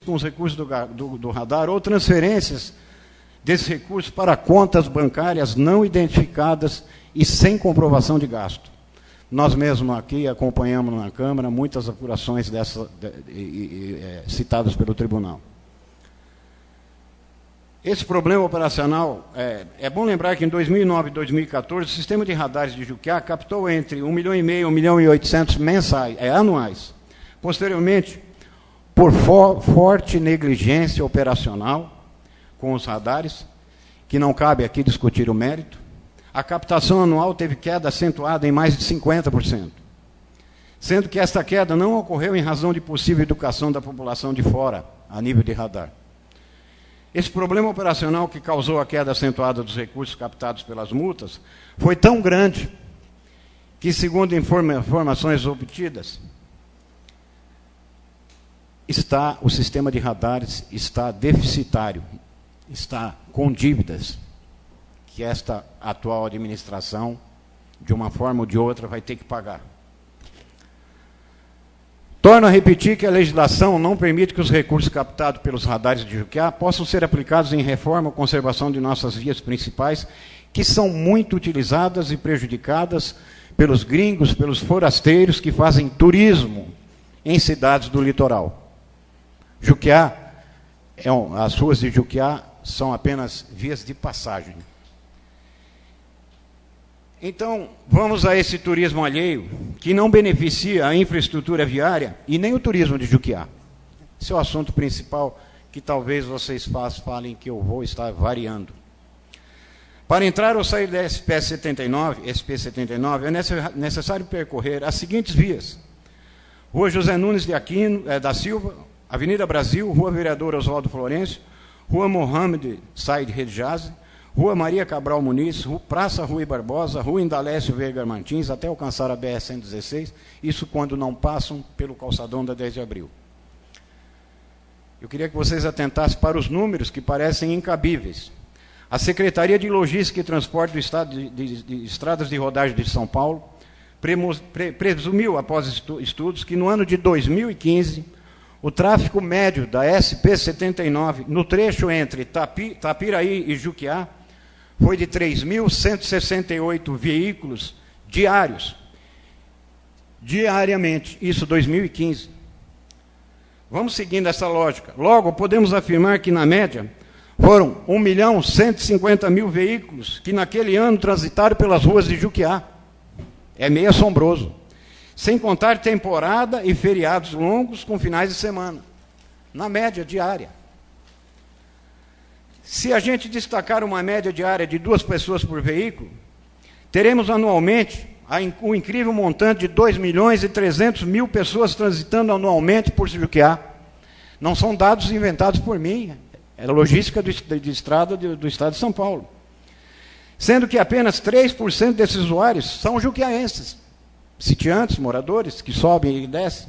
com os recursos do radar ou transferências desses recursos para contas bancárias não identificadas e sem comprovação de gasto. Nós mesmos aqui acompanhamos na Câmara muitas apurações citadas pelo Tribunal. Esse problema operacional, é bom lembrar que em 2009 e 2014, o sistema de radares de Juquiá captou entre 1,5 milhão e 1.800.000 mensais, anuais. Posteriormente, por forte negligência operacional com os radares, que não cabe aqui discutir o mérito, a captação anual teve queda acentuada em mais de 50%, sendo que esta queda não ocorreu em razão de possível educação da população de fora, a nível de radar. Esse problema operacional que causou a queda acentuada dos recursos captados pelas multas foi tão grande que, segundo informações obtidas, o sistema de radares está deficitário, está com dívidas, que esta atual administração, de uma forma ou de outra, vai ter que pagar. Torno a repetir que a legislação não permite que os recursos captados pelos radares de Juquiá possam ser aplicados em reforma ou conservação de nossas vias principais, que são muito utilizadas e prejudicadas pelos gringos, pelos forasteiros que fazem turismo em cidades do litoral. Juquiá, as ruas de Juquiá são apenas vias de passagem. Então, vamos a esse turismo alheio, que não beneficia a infraestrutura viária e nem o turismo de Juquiá. Esse é o assunto principal que talvez vocês falem que eu vou estar variando. Para entrar ou sair da SP-79, é necessário percorrer as seguintes vias: Rua José Nunes de Aquino, da Silva, Avenida Brasil, Rua Vereador Oswaldo Florencio, Rua Mohamed Said Redjaz, Rua Maria Cabral Muniz, Praça Rui Barbosa, Rua Indalécio Veiga Martins, até alcançar a BR-116, isso quando não passam pelo calçadão da 10 de abril. Eu queria que vocês atentassem para os números que parecem incabíveis. A Secretaria de Logística e Transporte do Estado de Estradas de Rodagem de São Paulo presumiu, após estudos, que no ano de 2015, o tráfego médio da SP-79, no trecho entre Tapiraí e Juquiá, foi de 3.168 veículos diários. Diariamente, isso 2015. Vamos seguindo essa lógica. Logo, podemos afirmar que, na média, foram 1.150.000 veículos que naquele ano transitaram pelas ruas de Juquiá. É meio assombroso. Sem contar temporada e feriados longos com finais de semana, na média diária. Se a gente destacar uma média diária de 2 pessoas por veículo, teremos anualmente o incrível montante de 2.300.000 pessoas transitando anualmente por Juquiá. Não são dados inventados por mim, é a logística de estrada do Estado de São Paulo. Sendo que apenas 3% desses usuários são juquiaenses, sitiantes, moradores, que sobem e descem,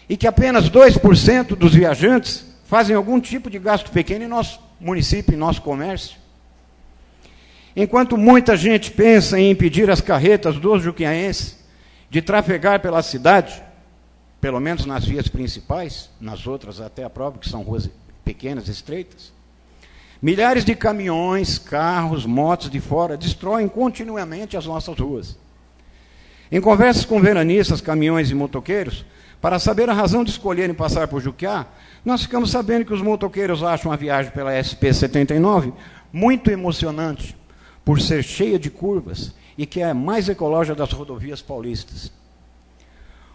e que apenas 2% dos viajantes fazem algum tipo de gasto pequeno em nosso município, em nosso comércio. Enquanto muita gente pensa em impedir as carretas dos juquiaenses de trafegar pela cidade, pelo menos nas vias principais, nas outras até a prova, que são ruas pequenas, estreitas, milhares de caminhões, carros, motos de fora destroem continuamente as nossas ruas. Em conversas com veranistas, caminhões e motoqueiros, para saber a razão de escolherem passar por Juquiá, nós ficamos sabendo que os motoqueiros acham a viagem pela SP-79 muito emocionante, por ser cheia de curvas e que é a mais ecológica das rodovias paulistas.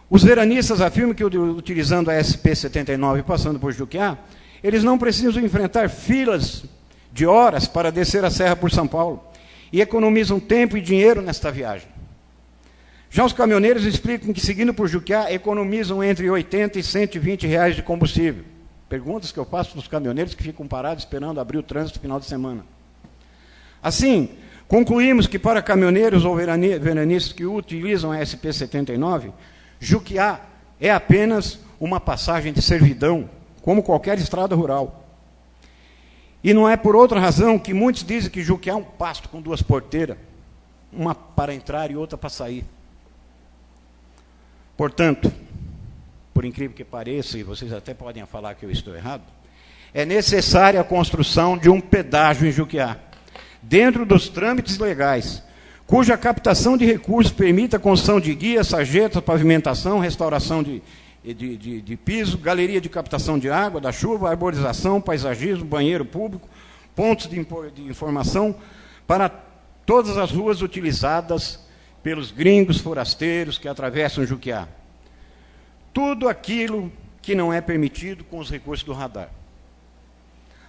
Os veranistas afirmam que, utilizando a SP-79 e passando por Juquiá, eles não precisam enfrentar filas de horas para descer a serra por São Paulo e economizam tempo e dinheiro nesta viagem. Já os caminhoneiros explicam que, seguindo por Juquiá, economizam entre 80 e 120 reais de combustível. Perguntas que eu faço para os caminhoneiros que ficam parados esperando abrir o trânsito no final de semana. Assim, concluímos que para caminhoneiros ou veranistas que utilizam a SP-79, Juquiá é apenas uma passagem de servidão, como qualquer estrada rural. E não é por outra razão que muitos dizem que Juquiá é um pasto com 2 porteiras, uma para entrar e outra para sair. Portanto, por incrível que pareça, e vocês até podem falar que eu estou errado, é necessária a construção de um pedágio em Juquiá, dentro dos trâmites legais, cuja captação de recursos permita a construção de guias, sarjetas, pavimentação, restauração de piso, galeria de captação de água, da chuva, arborização, paisagismo, banheiro público, pontos de informação para todas as ruas utilizadas pelos gringos forasteiros que atravessam Juquiá. Tudo aquilo que não é permitido com os recursos do radar.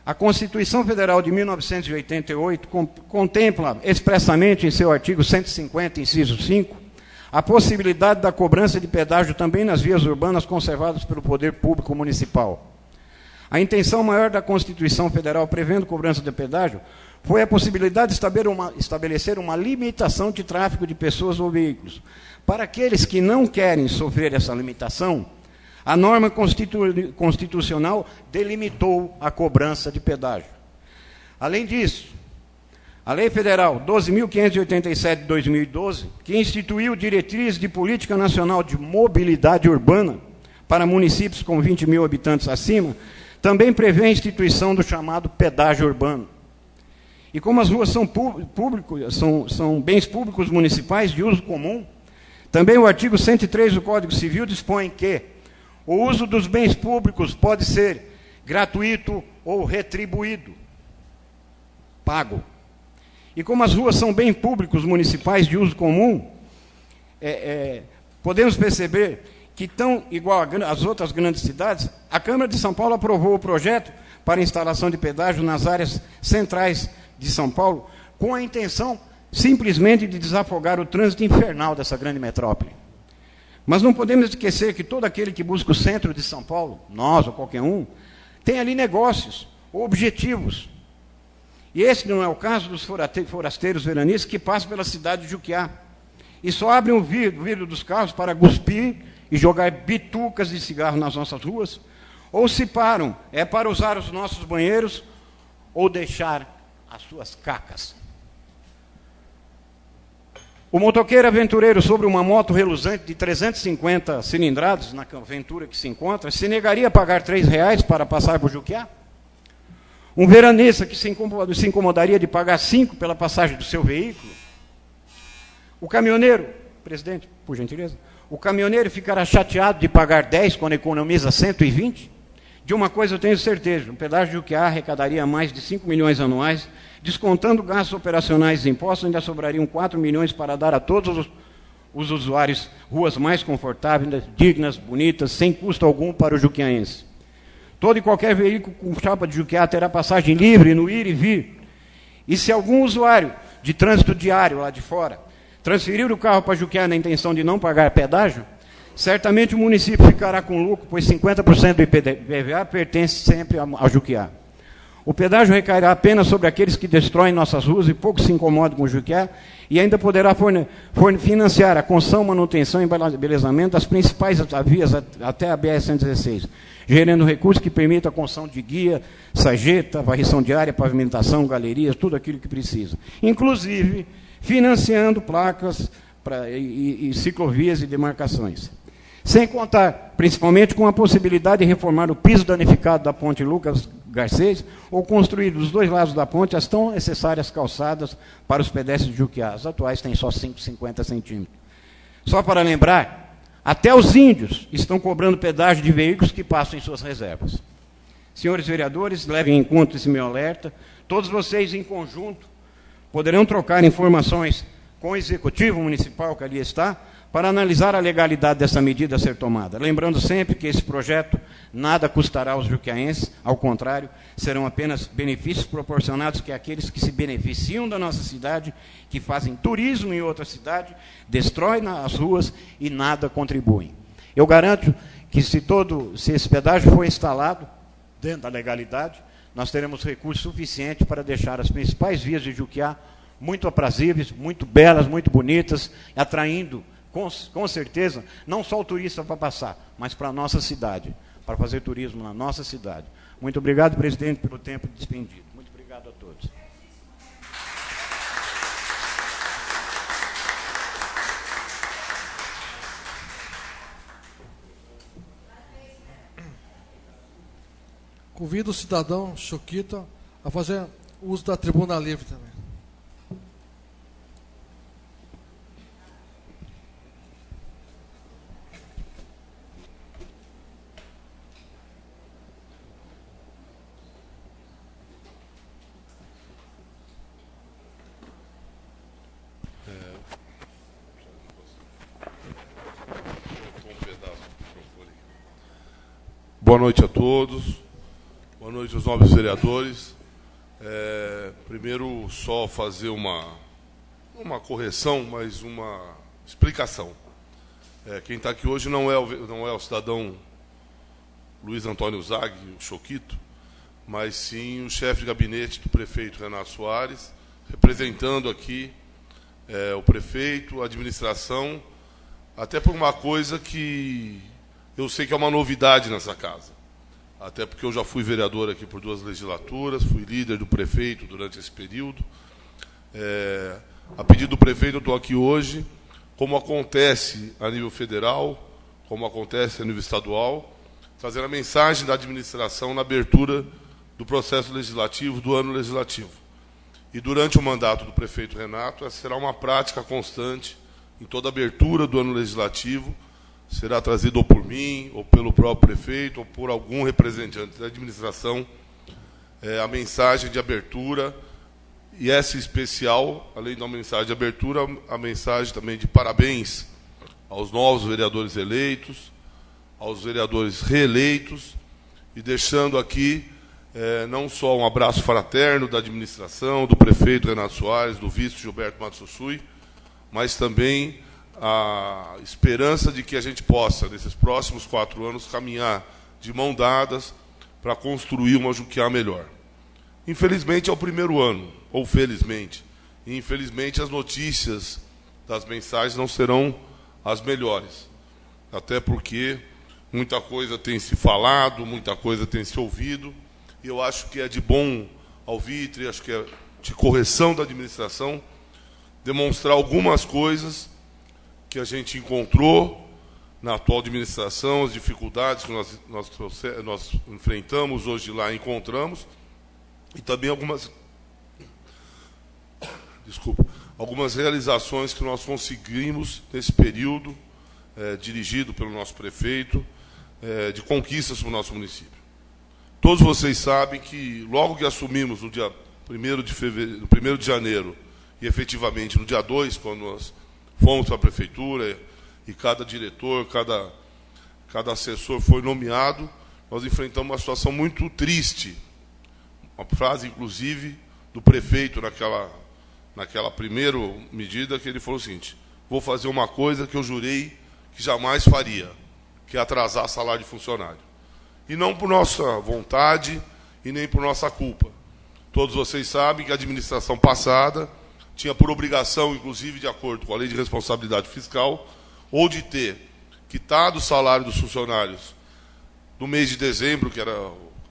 A Constituição Federal de 1988 contempla expressamente em seu artigo 150, inciso 5, a possibilidade da cobrança de pedágio também nas vias urbanas conservadas pelo poder público municipal. A intenção maior da Constituição Federal prevendo cobrança de pedágio foi a possibilidade de estabelecer uma limitação de tráfego de pessoas ou veículos. Para aqueles que não querem sofrer essa limitação, a norma constitucional delimitou a cobrança de pedágio. Além disso, a Lei Federal 12.587 de 2012, que instituiu diretrizes de política nacional de mobilidade urbana para municípios com 20 mil habitantes acima, também prevê a instituição do chamado pedágio urbano. E como as ruas são bens públicos municipais de uso comum, também o artigo 103 do Código Civil dispõe que o uso dos bens públicos pode ser gratuito ou retribuído, pago. E como as ruas são bens públicos municipais de uso comum, podemos perceber que, tão igual às outras grandes cidades, a Câmara de São Paulo aprovou o projeto para instalação de pedágio nas áreas centrais de São Paulo, com a intenção simplesmente de desafogar o trânsito infernal dessa grande metrópole. Mas não podemos esquecer que todo aquele que busca o centro de São Paulo, nós ou qualquer um, tem ali negócios ou objetivos. E esse não é o caso dos forasteiros veranistas que passam pela cidade de Juquiá e só abrem o vidro dos carros para cuspir e jogar bitucas de cigarro nas nossas ruas, ou se param, é para usar os nossos banheiros ou deixar as suas cacas. O motoqueiro aventureiro sobre uma moto reluzente de 350 cilindradas, na aventura que se encontra, se negaria a pagar R$3 para passar por Juquiá? Um veranista que se incomodaria de pagar 5 pela passagem do seu veículo? O caminhoneiro, presidente, por gentileza, o caminhoneiro ficará chateado de pagar 10 quando economiza 120? De uma coisa eu tenho certeza, o pedágio de Juquiá arrecadaria mais de 5 milhões anuais, descontando gastos operacionais e impostos, ainda sobrariam 4 milhões para dar a todos os usuários ruas mais confortáveis, dignas, bonitas, sem custo algum para o juquiaense. Todo e qualquer veículo com chapa de Juquiá terá passagem livre no ir e vir. E se algum usuário de trânsito diário lá de fora transferir o carro para Juquiá na intenção de não pagar pedágio, certamente o município ficará com lucro, pois 50% do IPVA pertence sempre a Juquiá. O pedágio recairá apenas sobre aqueles que destroem nossas ruas e pouco se incomodam com o Juquiá, e ainda poderá financiar a construção, manutenção e embelezamento das principais vias até a BR-116, gerando recursos que permitam a construção de guia, sarjeta, varrição diária, pavimentação, galerias, tudo aquilo que precisa. Inclusive, financiando placas e ciclovias e demarcações. Sem contar, principalmente, com a possibilidade de reformar o piso danificado da ponte Lucas Garcês ou construir dos dois lados da ponte as tão necessárias calçadas para os pedestres de Juquiá. As atuais têm só 5,50 centímetros. Só para lembrar, até os índios estão cobrando pedágio de veículos que passam em suas reservas. Senhores vereadores, levem em conta esse meu alerta. Todos vocês, em conjunto, poderão trocar informações com o Executivo Municipal que ali está, para analisar a legalidade dessa medida a ser tomada. Lembrando sempre que esse projeto nada custará aos juquiaenses, ao contrário, serão apenas benefícios proporcionados que aqueles que se beneficiam da nossa cidade, que fazem turismo em outra cidade, destroem as ruas e nada contribuem. Eu garanto que se esse pedágio for instalado dentro da legalidade, nós teremos recursos suficientes para deixar as principais vias de Juquiá muito aprazíveis, muito belas, muito bonitas, atraindo, com certeza, não só o turista para passar, mas para a nossa cidade, para fazer turismo na nossa cidade. Muito obrigado, presidente, pelo tempo despendido. Muito obrigado a todos. Convido o cidadão Choquito a fazer uso da tribuna livre também. Boa noite a todos, boa noite aos nobres vereadores. Primeiro, só fazer uma correção, mas uma explicação. Quem está aqui hoje não é o cidadão Luiz Antônio Zag, o Choquito, mas sim o chefe de gabinete do prefeito Renato Soares, representando aqui o prefeito, a administração, até por uma coisa que eu sei que é uma novidade nessa casa, até porque eu já fui vereador aqui por 2 legislaturas, fui líder do prefeito durante esse período. A pedido do prefeito, eu estou aqui hoje, como acontece a nível federal, como acontece a nível estadual, trazendo a mensagem da administração na abertura do processo legislativo, do ano legislativo. E durante o mandato do prefeito Renato, essa será uma prática constante em toda a abertura do ano legislativo, será trazido ou por mim, ou pelo próprio prefeito, ou por algum representante da administração, a mensagem de abertura, e essa especial, além da mensagem de abertura, a mensagem também de parabéns aos novos vereadores eleitos, aos vereadores reeleitos, e deixando aqui não só um abraço fraterno da administração, do prefeito Renato Soares, do vice Gilberto Matsussui, mas também a esperança de que a gente possa, nesses próximos 4 anos, caminhar de mão dadas para construir uma Juquiá melhor. Infelizmente é o primeiro ano, ou felizmente. E infelizmente as notícias das mensagens não serão as melhores. Até porque muita coisa tem se falado, muita coisa tem se ouvido, e eu acho que é de bom alvitre, acho que é de correção da administração, demonstrar algumas coisas que a gente encontrou na atual administração, as dificuldades que nós enfrentamos hoje lá, encontramos, e também algumas realizações que nós conseguimos nesse período, dirigido pelo nosso prefeito, de conquistas para o nosso município. Todos vocês sabem que, logo que assumimos no dia 1º de janeiro, e efetivamente no dia 2, quando nós fomos para a prefeitura e cada diretor, cada assessor foi nomeado, nós enfrentamos uma situação muito triste. Uma frase, inclusive, do prefeito naquela primeira medida, que ele falou o seguinte: vou fazer uma coisa que eu jurei que jamais faria, que é atrasar salário de funcionário. E não por nossa vontade e nem por nossa culpa. Todos vocês sabem que a administração passada tinha por obrigação, inclusive de acordo com a Lei de Responsabilidade Fiscal, ou de ter quitado o salário dos funcionários no mês de dezembro, que era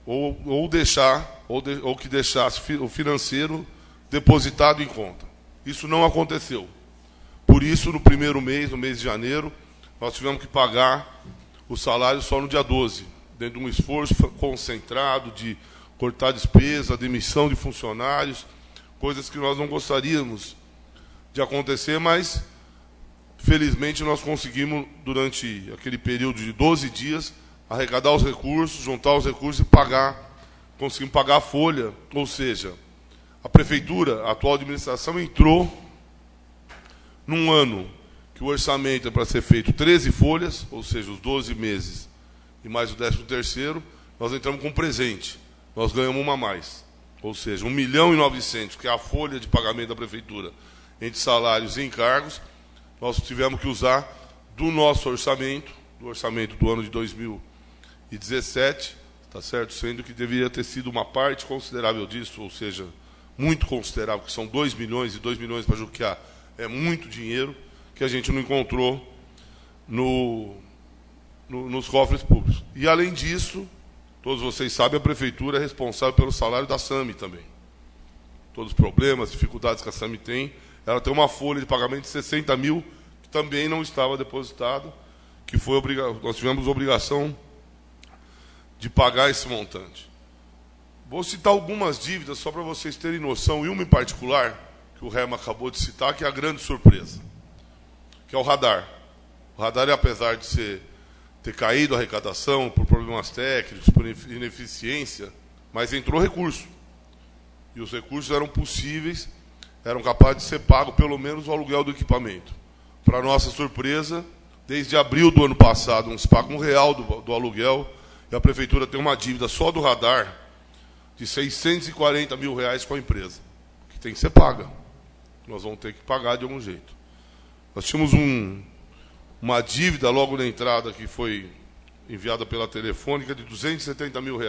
ou que deixasse o financeiro depositado em conta. Isso não aconteceu. Por isso, no primeiro mês, no mês de janeiro, nós tivemos que pagar o salário só no dia 12, dentro de um esforço concentrado de cortar despesa, demissão de funcionários, coisas que nós não gostaríamos de acontecer, mas, felizmente, nós conseguimos, durante aquele período de 12 dias, arrecadar os recursos, juntar os recursos e conseguimos pagar a folha. Ou seja, a prefeitura, a atual administração, entrou num ano que o orçamento é para ser feito 13 folhas, ou seja, os 12 meses e mais o 13º, nós entramos com um presente. Nós ganhamos uma a mais. Ou seja, 1.900.000, que é a folha de pagamento da prefeitura, entre salários e encargos, nós tivemos que usar do nosso orçamento, do orçamento do ano de 2017, tá certo? Sendo que deveria ter sido uma parte considerável disso, ou seja, muito considerável, que são 2 milhões, e 2 milhões para Juquiá é muito dinheiro, que a gente não encontrou nos cofres públicos. E, além disso, todos vocês sabem, a prefeitura é responsável pelo salário da SAMI também. Todos os problemas, dificuldades que a SAMI tem, ela tem uma folha de pagamento de 60 mil, que também não estava depositado, que nós tivemos obrigação de pagar esse montante. Vou citar algumas dívidas só para vocês terem noção, e uma em particular, que o Herman acabou de citar, que é a grande surpresa, que é o radar. O radar, apesar de ter caído a arrecadação por problemas técnicos, por ineficiência, mas entrou recurso. E os recursos eram possíveis, eram capazes de ser pago pelo menos o aluguel do equipamento. Para nossa surpresa, desde abril do ano passado, não se paga R$1 do aluguel, e a prefeitura tem uma dívida só do radar de R$640 mil com a empresa, que tem que ser paga. Nós vamos ter que pagar de algum jeito. Nós tínhamos uma dívida logo na entrada que foi enviada pela Telefônica de R$270 mil.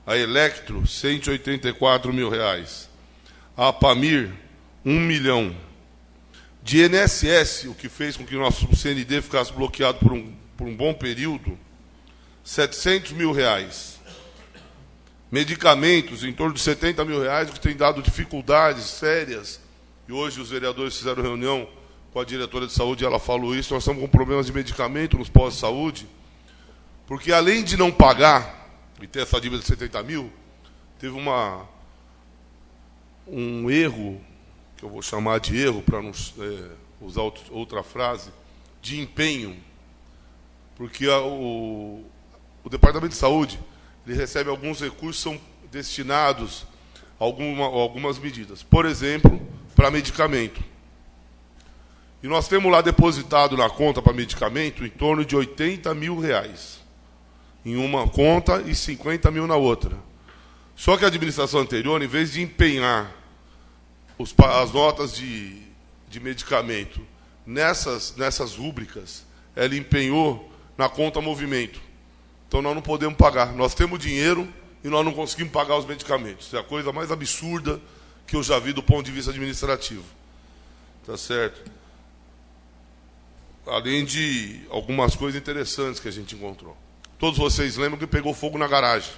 A Electro, R$184 mil. A Apamir, R$1 milhão. De INSS, o que fez com que o nosso CND ficasse bloqueado por um bom período, R$700 mil. Medicamentos, em torno de R$70 mil, que tem dado dificuldades sérias. E hoje os vereadores fizeram reunião com a diretora de saúde, e ela falou isso, nós estamos com problemas de medicamento nos postos de saúde, porque além de não pagar, e ter essa dívida de 70 mil, teve um erro, que eu vou chamar de erro, para não usar outra frase, de empenho, porque o Departamento de Saúde ele recebe alguns recursos, são destinados a algumas medidas. Por exemplo, para medicamento. E nós temos lá depositado na conta para medicamento em torno de R$80 mil em uma conta e 50 mil na outra. Só que a administração anterior, em vez de empenhar as notas de medicamento nessas rúbricas, ela empenhou na conta movimento. Então nós não podemos pagar. Nós temos dinheiro e nós não conseguimos pagar os medicamentos. É a coisa mais absurda que eu já vi do ponto de vista administrativo. Tá certo? Além de algumas coisas interessantes que a gente encontrou. Todos vocês lembram que pegou fogo na garagem.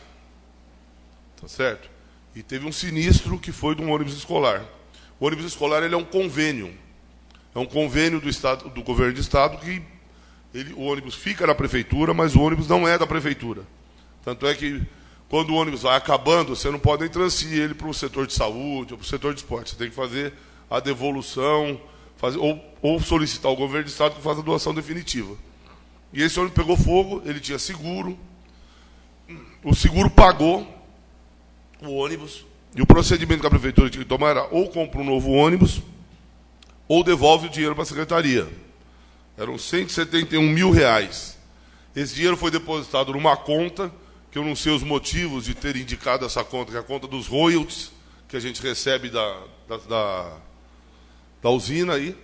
Tá certo? E teve um sinistro que foi de um ônibus escolar. O ônibus escolar ele é um convênio. É um convênio do governo do estado que o ônibus fica na prefeitura, mas o ônibus não é da prefeitura. Tanto é que quando o ônibus vai acabando, você não pode nem transferir ele para o setor de saúde ou para o setor de esporte. Você tem que fazer a devolução, ou solicitar ao governo do estado que faça a doação definitiva. E esse ônibus pegou fogo, ele tinha seguro, o seguro pagou o ônibus, e o procedimento que a prefeitura tinha que tomar era ou compra um novo ônibus, ou devolve o dinheiro para a secretaria. Eram R$171 mil. Esse dinheiro foi depositado numa conta, que eu não sei os motivos de ter indicado essa conta, que é a conta dos royalties, que a gente recebe da usina aí,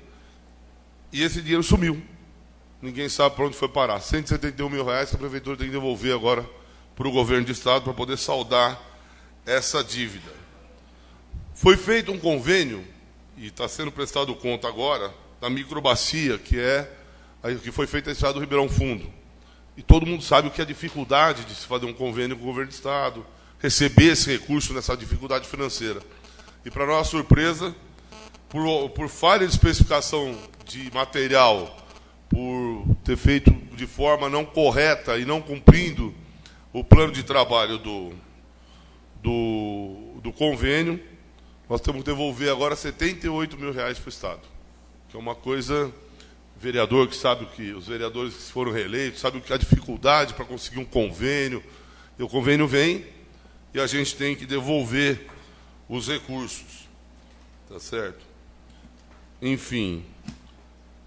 e esse dinheiro sumiu. Ninguém sabe para onde foi parar. R$171 mil que a prefeitura tem que devolver agora para o governo do estado para poder saldar essa dívida. Foi feito um convênio, e está sendo prestado conta agora, da microbacia, que foi feita na estrada do Ribeirão Fundo. E todo mundo sabe o que é a dificuldade de se fazer um convênio com o governo do estado, receber esse recurso nessa dificuldade financeira. E, para nossa surpresa, por falha de especificação de material, por ter feito de forma não correta e não cumprindo o plano de trabalho do convênio, nós temos que devolver agora R$78 mil para o estado. Que é uma coisa, vereador que sabe que os vereadores que foram reeleitos sabem o que é a dificuldade para conseguir um convênio. E o convênio vem e a gente tem que devolver os recursos. Tá certo? Enfim,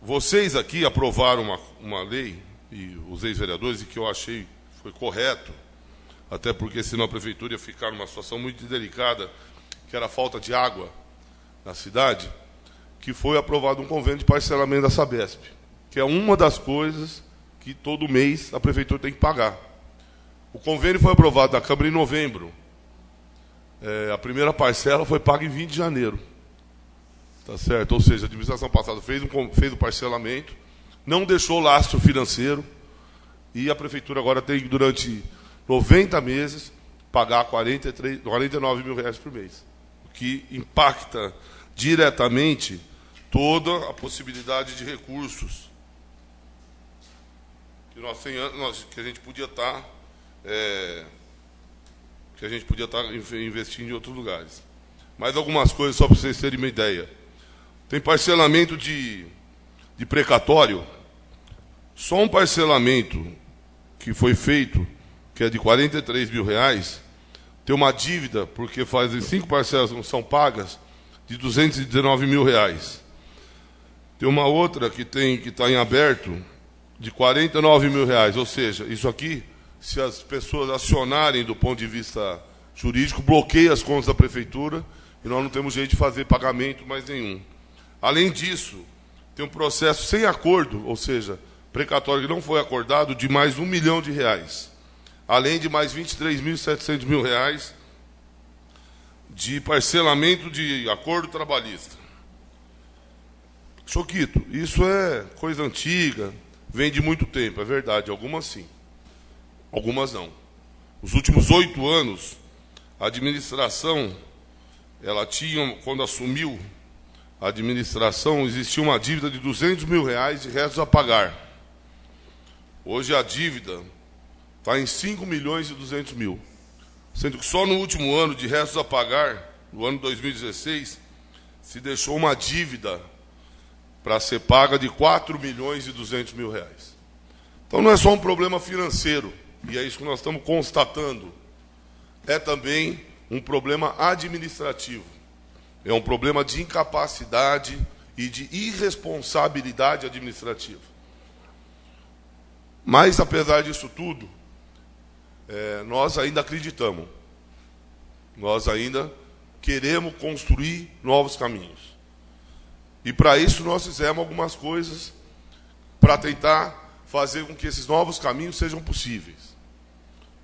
vocês aqui aprovaram uma lei, e os ex-vereadores, e que eu achei foi correto, até porque senão a prefeitura ia ficar numa situação muito delicada, que era a falta de água na cidade, que foi aprovado um convênio de parcelamento da Sabesp, que é uma das coisas que todo mês a prefeitura tem que pagar. O convênio foi aprovado na Câmara em novembro. A primeira parcela foi paga em 20 de janeiro. Tá certo? Ou seja, a administração passada fez o parcelamento, não deixou lastro financeiro, e a prefeitura agora tem, durante 90 meses, pagar R$49 mil por mês, o que impacta diretamente toda a possibilidade de recursos que a gente podia estar que a gente podia estar investindo em outros lugares. Mais algumas coisas só para vocês terem uma ideia. Tem parcelamento de precatório. Só um parcelamento que foi feito, que é de R$43 mil, tem uma dívida, porque fazem 5 parcelas não são pagas, de R$219 mil. Tem uma outra que está em aberto, de R$49 mil. Ou seja, isso aqui, se as pessoas acionarem do ponto de vista jurídico, bloqueia as contas da prefeitura e nós não temos jeito de fazer pagamento mais nenhum. Além disso, tem um processo sem acordo, ou seja, precatório que não foi acordado, de mais R$1 milhão, além de mais R$23.700 mil de parcelamento de acordo trabalhista. Choquito, isso é coisa antiga, vem de muito tempo, é verdade, algumas sim, algumas não. Nos últimos 8 anos, a administração, ela tinha, quando assumiu a administração, existia uma dívida de R$200 mil de restos a pagar. Hoje a dívida está em R$5.200.000, sendo que só no último ano de restos a pagar, no ano 2016, se deixou uma dívida para ser paga de R$4.200.000. Então não é só um problema financeiro, e é isso que nós estamos constatando, é também um problema administrativo, é um problema de incapacidade e de irresponsabilidade administrativa. Mas, apesar disso tudo, nós ainda acreditamos, nós ainda queremos construir novos caminhos. E, para isso, nós fizemos algumas coisas para tentar fazer com que esses novos caminhos sejam possíveis.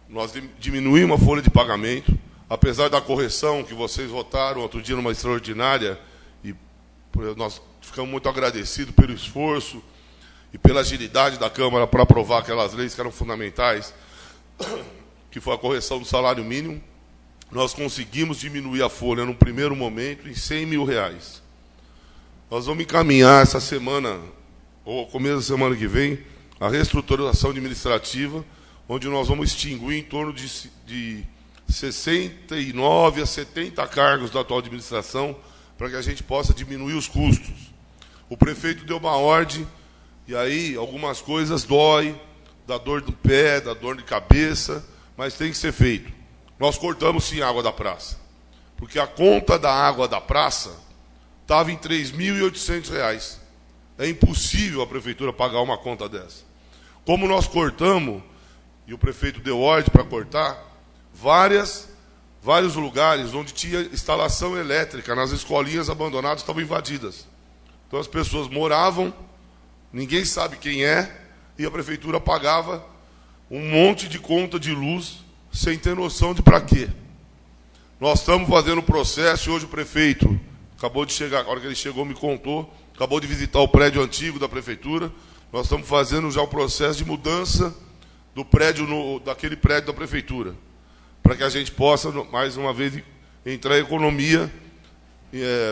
Nós diminuímos a folha de pagamento, apesar da correção que vocês votaram outro dia numa extraordinária, e nós ficamos muito agradecidos pelo esforço e pela agilidade da Câmara para aprovar aquelas leis que eram fundamentais, que foi a correção do salário mínimo. Nós conseguimos diminuir a folha, no primeiro momento, em R$100 mil. Nós vamos encaminhar essa semana, ou começo da semana que vem, a reestruturação administrativa, onde nós vamos extinguir em torno de 69 a 70 cargos da atual administração, para que a gente possa diminuir os custos. O prefeito deu uma ordem, e aí algumas coisas dói, dá dor do pé, dá dor de cabeça, mas tem que ser feito. Nós cortamos sim a água da praça, porque a conta da água da praça estava em R$3.800. É impossível a prefeitura pagar uma conta dessa. Como nós cortamos, e o prefeito deu ordem para cortar, vários lugares onde tinha instalação elétrica, nas escolinhas abandonadas, estavam invadidas. Então as pessoas moravam, ninguém sabe quem é, e a prefeitura pagava um monte de conta de luz, sem ter noção de para quê. Nós estamos fazendo o processo, e hoje o prefeito acabou de chegar, a hora que ele chegou me contou, acabou de visitar o prédio antigo da prefeitura, nós estamos fazendo já o processo de mudança do prédio, daquele prédio da prefeitura, para que a gente possa, mais uma vez, entrar em economia,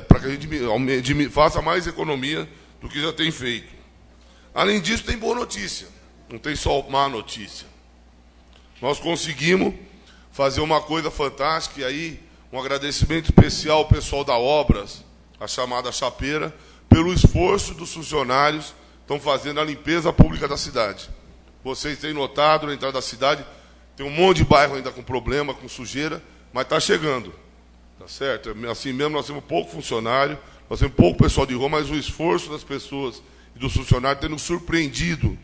para que a gente faça mais economia do que já tem feito. Além disso, tem boa notícia, não tem só má notícia. Nós conseguimos fazer uma coisa fantástica, e aí um agradecimento especial ao pessoal da Obras, a chamada Chapeira, pelo esforço dos funcionários que estão fazendo a limpeza pública da cidade. Vocês têm notado, na entrada da cidade, tem um monte de bairro ainda com problema, com sujeira, mas está chegando. Tá certo? Assim mesmo, nós temos pouco funcionário, nós temos pouco pessoal de rua, mas o esforço das pessoas e dos funcionários tem nos surpreendido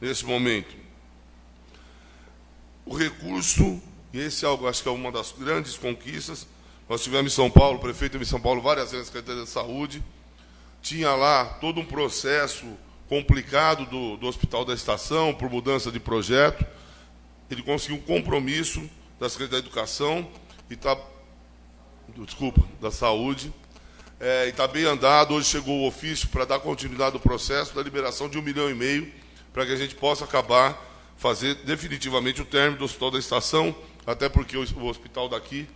nesse momento. O recurso, e esse acho que é uma das grandes conquistas, nós tivemos em São Paulo, o prefeito teve em São Paulo várias vezes na Secretaria de Saúde, tinha lá todo um processo complicado do Hospital da Estação, por mudança de projeto. Ele conseguiu um compromisso da Secretaria da Educação, da Saúde, e está bem andado. Hoje chegou o ofício para dar continuidade ao processo da liberação de R$1,5 milhão, para que a gente possa fazer definitivamente o término do Hospital da Estação, até porque o hospital daqui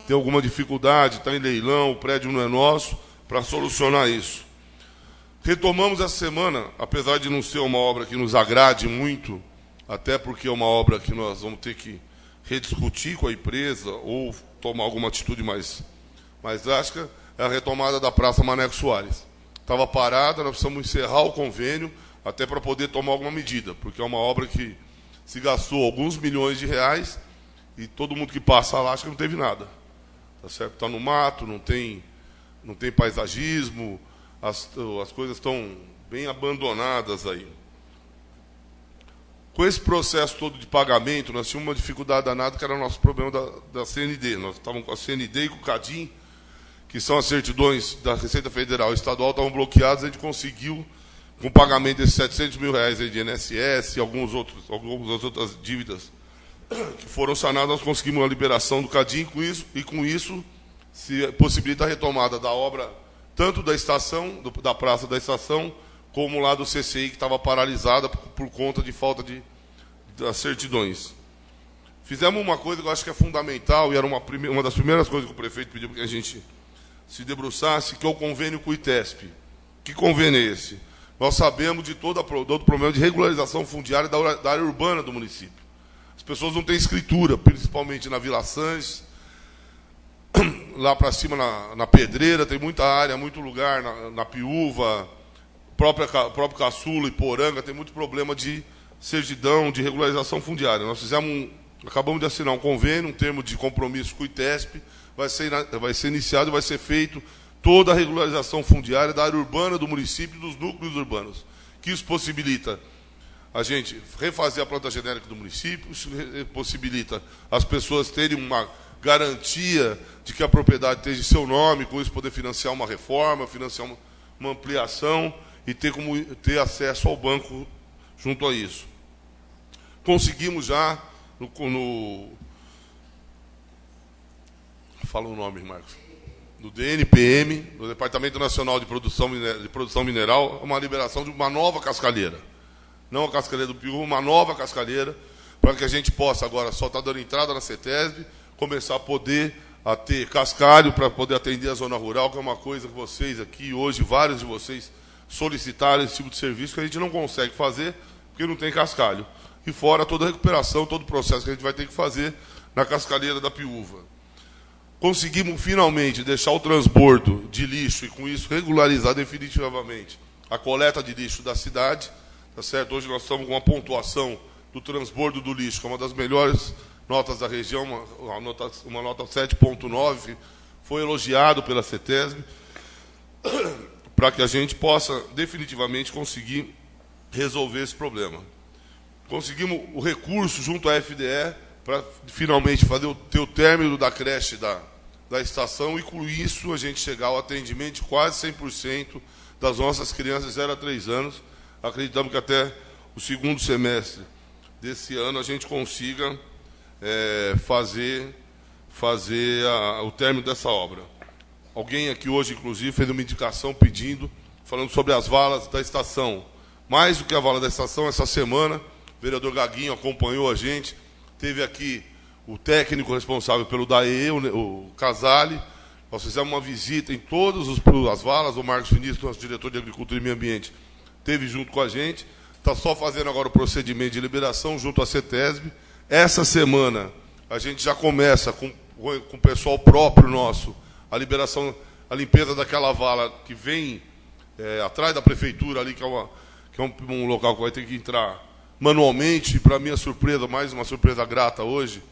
tem alguma dificuldade, está em leilão, o prédio não é nosso, para solucionar isso. Retomamos essa semana, apesar de não ser uma obra que nos agrade muito, até porque é uma obra que nós vamos ter que rediscutir com a empresa ou tomar alguma atitude mais drástica, é a retomada da Praça Maneco Soares. Estava parada, nós precisamos encerrar o convênio até para poder tomar alguma medida, porque é uma obra que se gastou alguns milhões de reais e todo mundo que passa lá acha que não teve nada. Tá certo? Está no mato, não tem paisagismo, as coisas estão bem abandonadas aí. Com esse processo todo de pagamento, nós tínhamos uma dificuldade danada, que era o nosso problema da CND. Nós estávamos com a CND e com o CADIM, que são as certidões da Receita Federal e Estadual, estavam bloqueadas. A gente conseguiu, com o pagamento desses 700 mil reais aí de INSS e algumas outras dívidas que foram sanadas, nós conseguimos a liberação do CADIM, com isso se possibilita a retomada da obra, tanto da estação, da praça da estação, como lá do CCI, que estava paralisada por conta de falta das certidões. Fizemos uma coisa que eu acho que é fundamental, e era uma das primeiras coisas que o prefeito pediu para que a gente se debruçasse, que é o convênio com o ITESP. Que convênio é esse? Nós sabemos de todo o problema de regularização fundiária da área urbana do município. As pessoas não têm escritura, principalmente na Vila Sanches, lá para cima na Pedreira, tem muita área, muito lugar, na Piúva, próprio Caçula e Poranga, tem muito problema de certidão, de regularização fundiária. Nós acabamos de assinar um convênio, um termo de compromisso com o ITESP, vai ser iniciado e vai ser feito toda a regularização fundiária da área urbana do município e dos núcleos urbanos, que isso possibilita a gente refazer a planta genérica do município, isso possibilita as pessoas terem uma garantia de que a propriedade esteja em seu nome, com isso poder financiar uma reforma, financiar uma ampliação e ter acesso ao banco junto a isso. Conseguimos já, fala o nome, Marcos, no DNPM, no Departamento Nacional de Produção Mineral, uma liberação de uma nova cascalheira. Não a cascalheira do Piú, uma nova cascalheira, para que a gente possa agora só estar dando entrada na CETESB, começar a ter cascalho para poder atender a zona rural, que é uma coisa que vocês aqui, hoje, vários de vocês solicitaram esse tipo de serviço, que a gente não consegue fazer, porque não tem cascalho. E fora toda a recuperação, todo o processo que a gente vai ter que fazer na cascalheira da Piúva. Conseguimos finalmente deixar o transbordo de lixo e com isso regularizar definitivamente a coleta de lixo da cidade. Tá certo? Hoje nós estamos com uma pontuação do transbordo do lixo, que é uma das melhores notas da região, uma nota 7,9, foi elogiado pela CETESB, para que a gente possa definitivamente conseguir resolver esse problema. Conseguimos o recurso junto à FDE para finalmente ter o término da creche da estação e com isso a gente chegar ao atendimento de quase 100% das nossas crianças de 0 a 3 anos. Acreditamos que até o segundo semestre desse ano a gente consiga fazer o término dessa obra. Alguém aqui hoje, inclusive, fez uma indicação falando sobre as valas da estação. Mais do que a vala da estação, essa semana, o vereador Gaguinho acompanhou a gente, teve aqui o técnico responsável pelo DAE, o Casale. Nós fizemos uma visita em todas as valas, o Marcos Vinícius, nosso diretor de Agricultura e Meio Ambiente, esteve junto com a gente, está só fazendo agora o procedimento de liberação junto à CETESB. Essa semana a gente já começa com o pessoal próprio nosso, a liberação, a limpeza daquela vala que vem atrás da prefeitura ali, que é um local que vai ter que entrar manualmente. Para minha surpresa, mais uma surpresa grata hoje,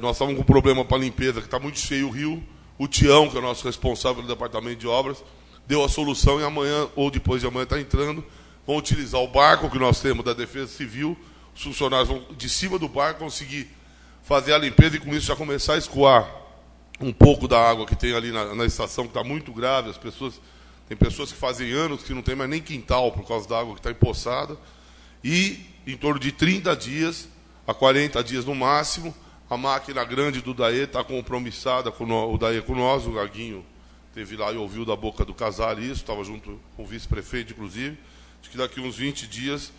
nós estávamos com um problema para a limpeza, que está muito cheio o rio. O Tião, que é o nosso responsável pelo departamento de obras, deu a solução e amanhã, ou depois de amanhã, está entrando. Vão utilizar o barco que nós temos da Defesa Civil. Os funcionários vão, de cima do barco, conseguir fazer a limpeza e, com isso, já começar a escoar um pouco da água que tem ali na estação, que está muito grave. Tem pessoas que fazem anos que não tem mais nem quintal por causa da água que está empoçada. E, em torno de 30 dias, a 40 dias no máximo, a máquina grande do DAE está compromissada com o DAE com nós. O Gaguinho esteve lá e ouviu da boca do Casale isso, estava junto com o vice-prefeito, inclusive. Acho que daqui uns 20 dias,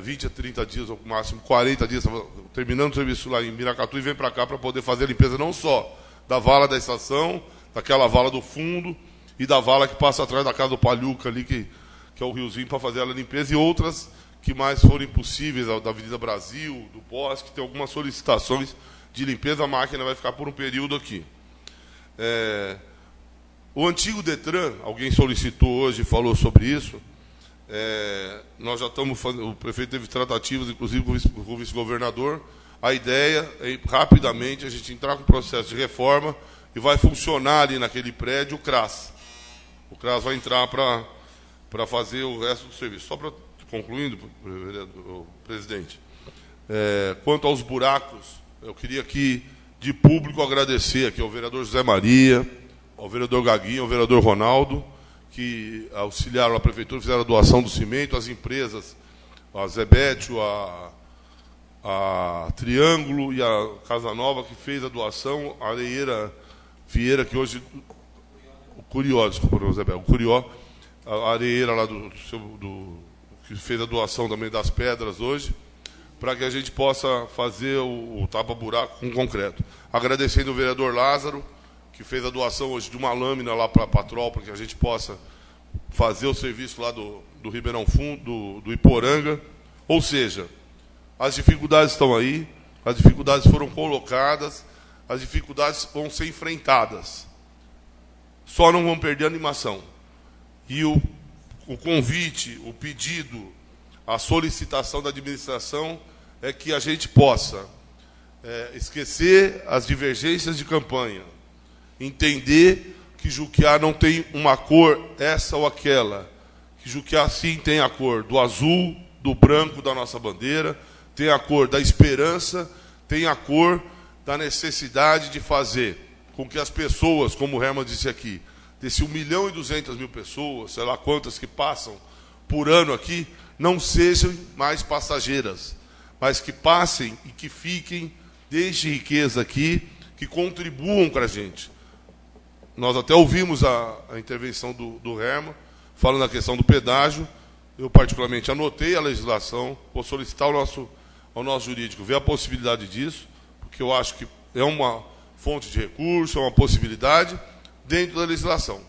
20 a 30 dias, ou máximo 40 dias, terminando o serviço lá em Miracatu, e vem para cá para poder fazer a limpeza não só da vala da estação, daquela vala do fundo, e da vala que passa atrás da casa do Palhuca ali, que é o riozinho, para fazer a limpeza, e outras que mais forem possíveis, da Avenida Brasil, do Bosque, tem algumas solicitações de limpeza, a máquina vai ficar por um período aqui. O antigo Detran, alguém solicitou hoje e falou sobre isso, nós já estamos fazendo, o prefeito teve tratativas, inclusive com o vice-governador. A ideia é, rapidamente, a gente entrar com o processo de reforma e vai funcionar ali naquele prédio o CRAS. O CRAS vai entrar para fazer o resto do serviço. Só para concluindo, presidente, quanto aos buracos, eu queria aqui, de público, agradecer aqui ao vereador José Maria, ao vereador Gaguinho, ao vereador Ronaldo, que auxiliaram a prefeitura, fizeram a doação do cimento, as empresas, a Zebetio, a Triângulo e a Casa Nova, que fez a doação, a Areeira Vieira, que hoje... O Curió, desculpa, o Curió, a areeira lá que fez a doação também das pedras hoje, para que a gente possa fazer o tapa-buraco com concreto. Agradecendo o vereador Lázaro, que fez a doação hoje de uma lâmina lá para a Patrol, para que a gente possa fazer o serviço lá do Ribeirão Fundo, do Iporanga. Ou seja, as dificuldades estão aí, as dificuldades foram colocadas, as dificuldades vão ser enfrentadas. Só não vão perder a animação. E o convite, o pedido, a solicitação da administração é que a gente possa esquecer as divergências de campanha, entender que Juquiá não tem uma cor, essa ou aquela, que Juquiá sim tem a cor do azul, do branco da nossa bandeira, tem a cor da esperança, tem a cor da necessidade de fazer com que as pessoas, como o Herman disse aqui, desse 1.200.000 pessoas, sei lá quantas que passam por ano aqui, não sejam mais passageiras, mas que passem e que fiquem, deixem riqueza aqui, que contribuam com a gente. Nós até ouvimos a intervenção do Herman, falando da questão do pedágio. Eu, particularmente, anotei a legislação, vou solicitar ao nosso jurídico ver a possibilidade disso, porque eu acho que é uma fonte de recurso, é uma possibilidade dentro da legislação.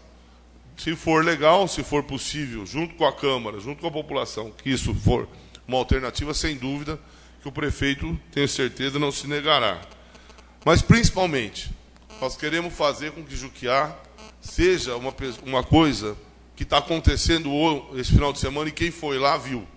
Se for legal, se for possível, junto com a Câmara, junto com a população, que isso for uma alternativa, sem dúvida, que o prefeito, tenho certeza, não se negará. Mas, principalmente, nós queremos fazer com que Juquiá seja uma coisa que está acontecendo esse final de semana, e quem foi lá viu,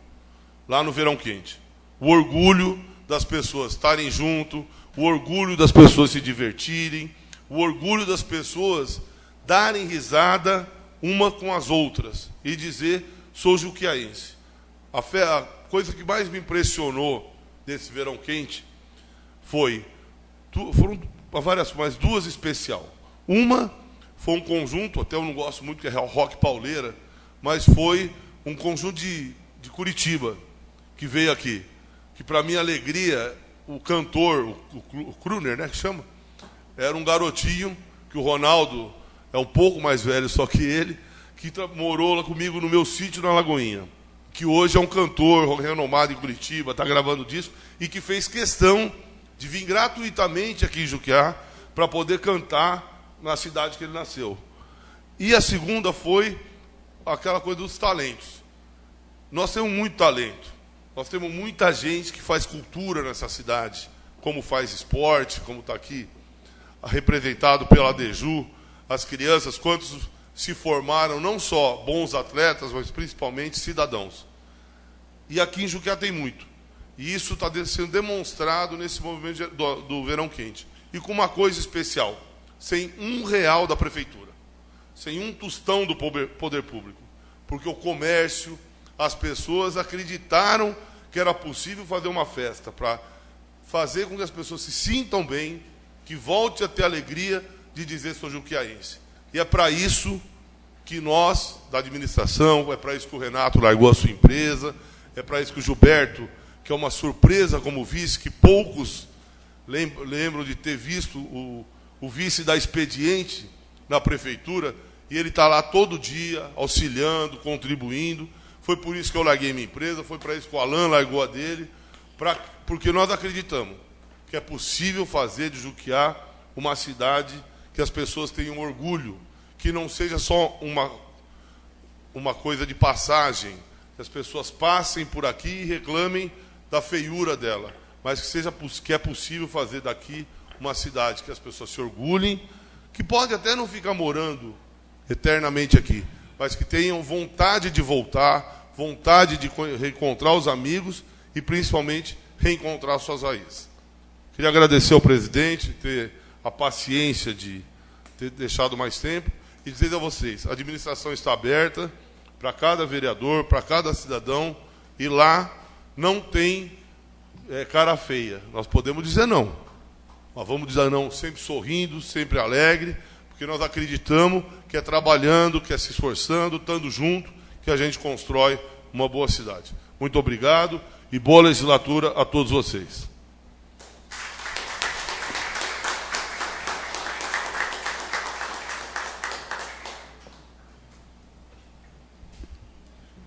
lá no Verão Quente. O orgulho das pessoas estarem junto, o orgulho das pessoas se divertirem, o orgulho das pessoas darem risada uma com as outras e dizer, sou juquiaense. A coisa que mais me impressionou desse Verão Quente foram várias, mas duas especial. Uma foi um conjunto, até eu não gosto muito, que é rock pauleira, mas foi um conjunto de Curitiba, que veio aqui. Que, para minha alegria, o cantor, o Kruner, né, que chama, era um garotinho, que o Ronaldo é um pouco mais velho só que ele, que morou lá comigo no meu sítio na Lagoinha, que hoje é um cantor renomado em Curitiba, está gravando disco, e que fez questão de vir gratuitamente aqui em Juquiá para poder cantar na cidade que ele nasceu. E a segunda foi aquela coisa dos talentos. Nós temos muito talento. Nós temos muita gente que faz cultura nessa cidade, como faz esporte, como está aqui representado pela Deju, as crianças, quantos se formaram não só bons atletas, mas principalmente cidadãos. E aqui em Juquiá tem muito. E isso está sendo demonstrado nesse movimento do Verão Quente. E com uma coisa especial, sem R$1 da prefeitura, sem um tostão do poder público. Porque o comércio, as pessoas acreditaram que era possível fazer uma festa para fazer com que as pessoas se sintam bem, que volte a ter alegria de dizer sou juquiaense. E é para isso que nós, da administração, é para isso que o Renato largou a sua empresa, é para isso que o Gilberto, que é uma surpresa como vice, que poucos lembram de ter visto o vice da Expediente na prefeitura, e ele está lá todo dia, auxiliando, contribuindo. Foi por isso que eu larguei minha empresa, foi para isso que o Alan largou a dele, porque nós acreditamos que é possível fazer de Juquiá uma cidade que as pessoas tenham orgulho, que não seja só uma coisa de passagem, que as pessoas passem por aqui e reclamem da feiura dela, mas que é possível fazer daqui uma cidade que as pessoas se orgulhem, que pode até não ficar morando eternamente aqui, mas que tenham vontade de voltar, vontade de reencontrar os amigos e, principalmente, reencontrar suas raízes. Queria agradecer ao presidente, ter a paciência de ter deixado mais tempo, e dizer a vocês, a administração está aberta para cada vereador, para cada cidadão, e lá não tem cara feia. Nós podemos dizer não. Nós vamos dizer não sempre sorrindo, sempre alegre, porque nós acreditamos que é trabalhando, que é se esforçando, estando junto, que a gente constrói uma boa cidade. Muito obrigado e boa legislatura a todos vocês.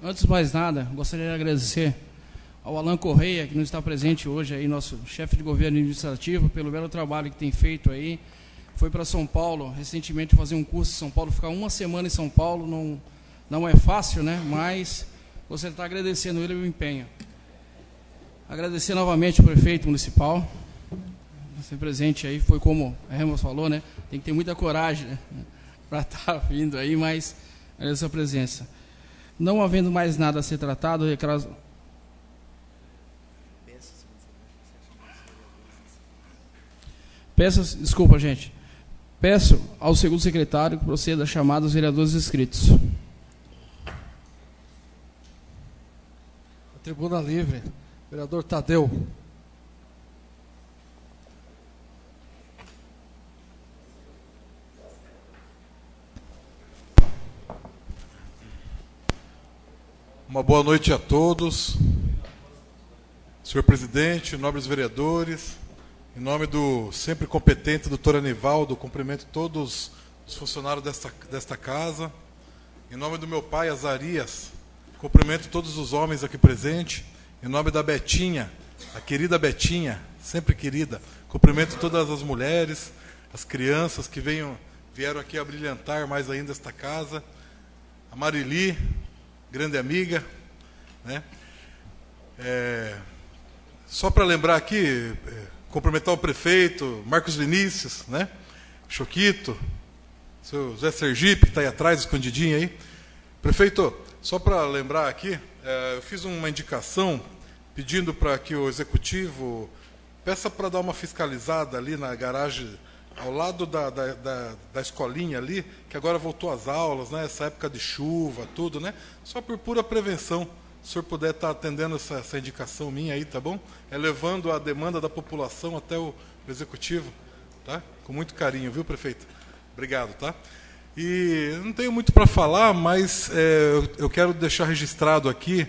Antes de mais nada, gostaria de agradecer ao Alan Correia, que não está presente hoje, aí, nosso chefe de governo administrativo, pelo belo trabalho que tem feito aí. Foi para São Paulo recentemente fazer um curso em São Paulo, ficar uma semana em São Paulo não é fácil, né? Mas gostaria de estar agradecendo ele o empenho. Agradecer novamente ao prefeito municipal, ser presente aí, foi como a Ramos falou, né? Tem que ter muita coragem, né, para estar vindo aí, mas agradecer a presença. Não havendo mais nada a ser tratado, desculpa, gente. Peço ao segundo secretário que proceda a chamar os vereadores inscritos. A tribuna livre. Vereador Tadeu. Uma boa noite a todos. Senhor presidente, nobres vereadores, em nome do sempre competente doutor Anivaldo, cumprimento todos os funcionários desta casa. Em nome do meu pai, Azarias, cumprimento todos os homens aqui presentes. Em nome da Betinha, a querida Betinha, sempre querida, cumprimento todas as mulheres, as crianças que vieram aqui a brilhantar mais ainda esta casa. A Marili, grande amiga, né? Só para lembrar aqui, cumprimentar o prefeito, Marcos Vinícius, né? Choquito, seu Zé Sergipe, que está aí atrás, escondidinho aí. Prefeito, só para lembrar aqui, eu fiz uma indicação pedindo para que o executivo peça para dar uma fiscalizada ali na garagem, ao lado da escolinha ali, que agora voltou às aulas, né? Essa época de chuva, tudo, né? Só por pura prevenção. Se o senhor puder estar atendendo essa indicação minha aí, tá bom? Levando a demanda da população até o executivo, tá? Com muito carinho, viu, prefeito? Obrigado, tá? E não tenho muito para falar, mas eu quero deixar registrado aqui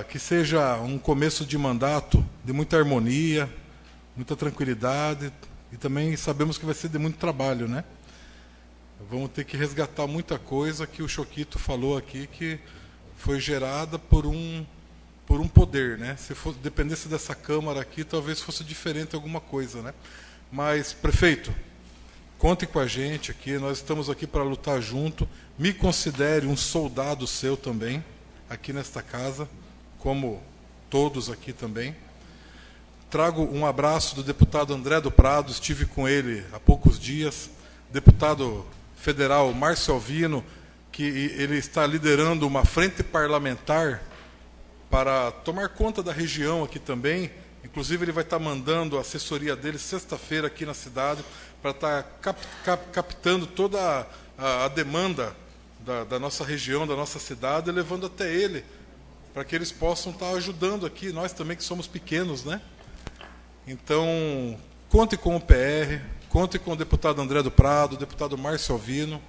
que seja um começo de mandato de muita harmonia, muita tranquilidade, e também sabemos que vai ser de muito trabalho, né? Vamos ter que resgatar muita coisa que o Choquito falou aqui, que foi gerada por um poder, né? Se dependesse dessa Câmara aqui, talvez fosse diferente alguma coisa, né? Mas, prefeito, conte com a gente aqui, nós estamos aqui para lutar junto. Me considere um soldado seu também, aqui nesta casa, como todos aqui também. Trago um abraço do deputado André do Prado, estive com ele há poucos dias, deputado federal Márcio Alvino, que ele está liderando uma frente parlamentar para tomar conta da região aqui também. Inclusive, ele vai estar mandando a assessoria dele sexta-feira aqui na cidade para estar captando toda a demanda da nossa região, da nossa cidade, levando até ele, para que eles possam estar ajudando aqui, nós também que somos pequenos, né? Então, conte com o PR, conte com o deputado André do Prado, o deputado Márcio Alvino,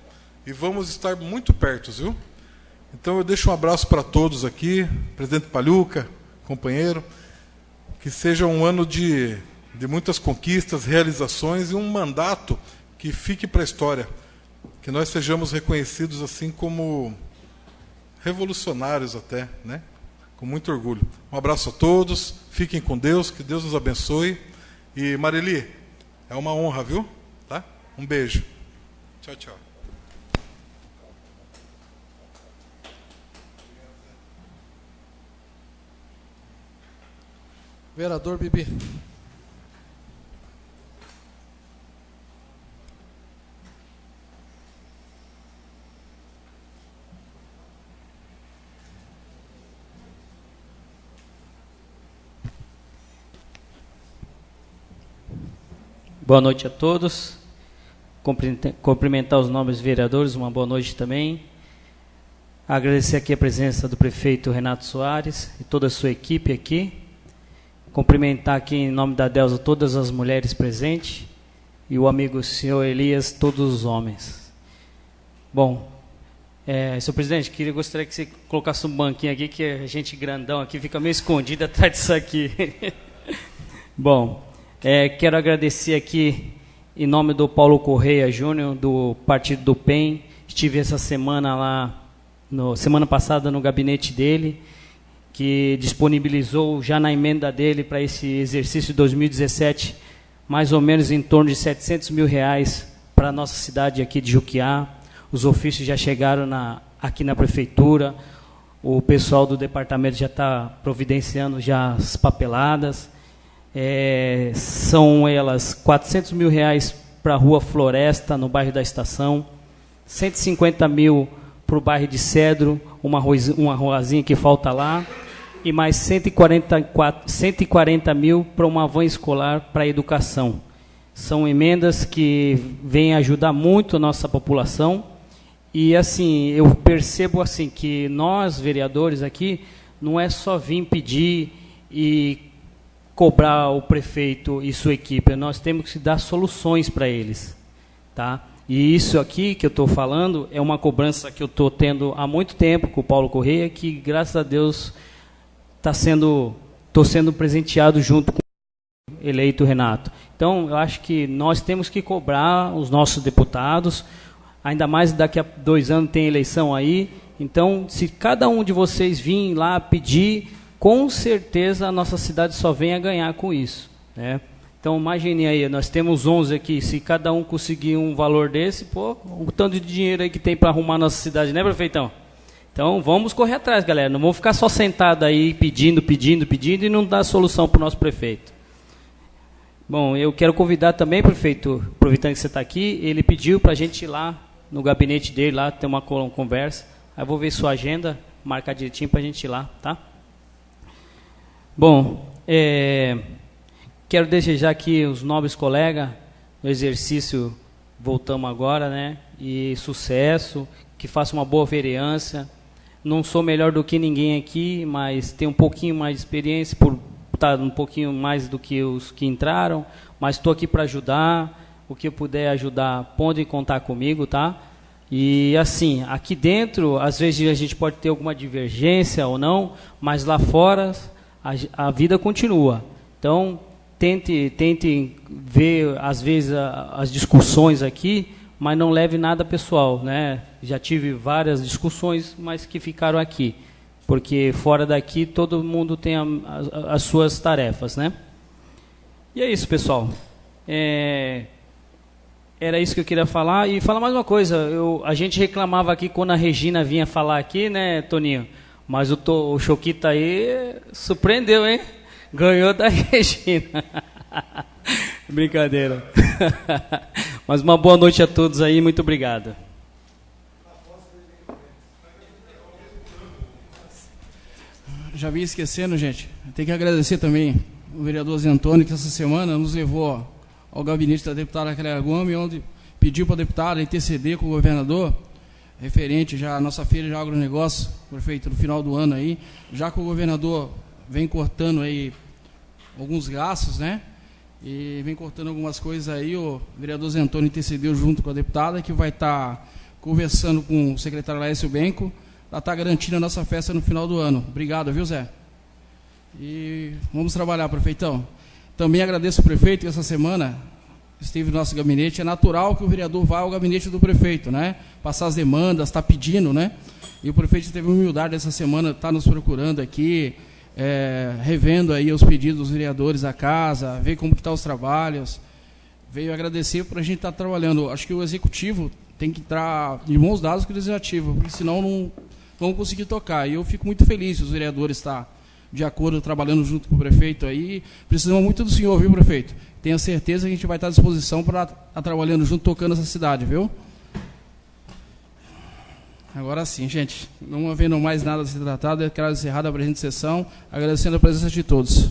e vamos estar muito perto, viu? Então eu deixo um abraço para todos aqui, presidente Paluca, companheiro, que seja um ano de muitas conquistas, realizações e um mandato que fique para a história, que nós sejamos reconhecidos assim como revolucionários até, né? Com muito orgulho. Um abraço a todos, fiquem com Deus, que Deus nos abençoe. E Marili, é uma honra, viu? Tá? Um beijo. Tchau, tchau. Vereador Bibi. Boa noite a todos. Cumprimentar os nobres vereadores, uma boa noite também. Agradecer aqui a presença do prefeito Renato Soares e toda a sua equipe aqui. Cumprimentar aqui em nome da Delza todas as mulheres presentes e o amigo senhor Elias, todos os homens. Bom, senhor presidente, gostaria que você colocasse um banquinho aqui, que a gente grandão aqui fica meio escondido atrás disso aqui. Bom, quero agradecer aqui em nome do Paulo Correia Júnior, do Partido do PEN. Estive essa semana lá, semana passada, no gabinete dele, que disponibilizou já na emenda dele para esse exercício de 2017, mais ou menos em torno de R$700 mil para a nossa cidade aqui de Juquiá. Os ofícios já chegaram aqui na prefeitura, o pessoal do departamento já está providenciando já as papeladas. São elas R$400 mil para a Rua Floresta, no bairro da Estação, R$150 mil para o bairro de Cedro, uma ruazinha que falta lá, e mais 140 mil para uma van escolar para a educação. São emendas que vêm ajudar muito a nossa população, e assim, eu percebo assim, que nós, vereadores aqui, não é só vir pedir e cobrar o prefeito e sua equipe, nós temos que dar soluções para eles, tá? E isso aqui que eu estou falando é uma cobrança que eu estou tendo há muito tempo com o Paulo Correia, que graças a Deus estou sendo presenteado junto com o eleito Renato. Então, eu acho que nós temos que cobrar os nossos deputados, ainda mais daqui a 2 anos tem eleição aí, então, se cada um de vocês vir lá pedir, com certeza a nossa cidade só vem a ganhar com isso, né? Então, imagine aí, nós temos 11 aqui, se cada um conseguir um valor desse, o tanto de dinheiro aí que tem para arrumar a nossa cidade, né, prefeitão? Então, vamos correr atrás, galera, não vamos ficar só sentado aí pedindo e não dar solução para o nosso prefeito. Bom, eu quero convidar também, prefeito, aproveitando que você está aqui, ele pediu para a gente ir lá no gabinete dele, lá ter uma conversa, aí eu vou ver sua agenda, marcar direitinho para a gente ir lá, tá? Bom, quero desejar aqui os nobres colegas no exercício, voltamos agora, né? E sucesso, que faça uma boa vereança. Não sou melhor do que ninguém aqui, mas tenho um pouquinho mais de experiência, por estar um pouquinho mais do que os que entraram, mas estou aqui para ajudar. O que eu puder ajudar, podem contar comigo, tá? E assim, aqui dentro, às vezes a gente pode ter alguma divergência ou não, mas lá fora a vida continua. Então, tente ver, às vezes, as discussões aqui, mas não leve nada pessoal, né? Já tive várias discussões, mas que ficaram aqui, porque fora daqui todo mundo tem as suas tarefas, né? E é isso, pessoal. Era isso que eu queria falar. E falar mais uma coisa, a gente reclamava aqui quando a Regina vinha falar aqui, né, Toninho? Mas o Choquita aí surpreendeu, hein? Ganhou da Regina. Brincadeira. Mas uma boa noite a todos aí, muito obrigado. Já vim esquecendo, gente. Tem que agradecer também o vereador Zé Antônio, que essa semana nos levou ao gabinete da deputada Clélia Gomes, onde pediu para a deputada interceder com o governador, referente já à nossa feira de agronegócio, prefeito, no final do ano aí, já que o governador vem cortando aí alguns gastos, né? E vem cortando algumas coisas aí, o vereador Zé Antônio intercedeu junto com a deputada, que vai estar conversando com o secretário Laércio Benco, para estar garantindo a nossa festa no final do ano. Obrigado, viu, Zé? E vamos trabalhar, prefeitão. Também agradeço ao prefeito que essa semana esteve no nosso gabinete. É natural que o vereador vá ao gabinete do prefeito, né? Passar as demandas, está pedindo, né? E o prefeito teve humildade essa semana, está nos procurando aqui, revendo aí os pedidos dos vereadores à casa, ver como que estão os trabalhos. Veio agradecer por a gente estar trabalhando. Acho que o executivo tem que entrar de mãos dadas com o legislativo, porque senão não vão conseguir tocar. E eu fico muito feliz se os vereadores estar de acordo, trabalhando junto com o prefeito aí. Precisamos muito do senhor, viu, prefeito? Tenho certeza que a gente vai estar à disposição para estar trabalhando junto, tocando essa cidade, viu? Agora sim, gente, não havendo mais nada a ser tratado, eu quero encerrar a presente sessão, agradecendo a presença de todos.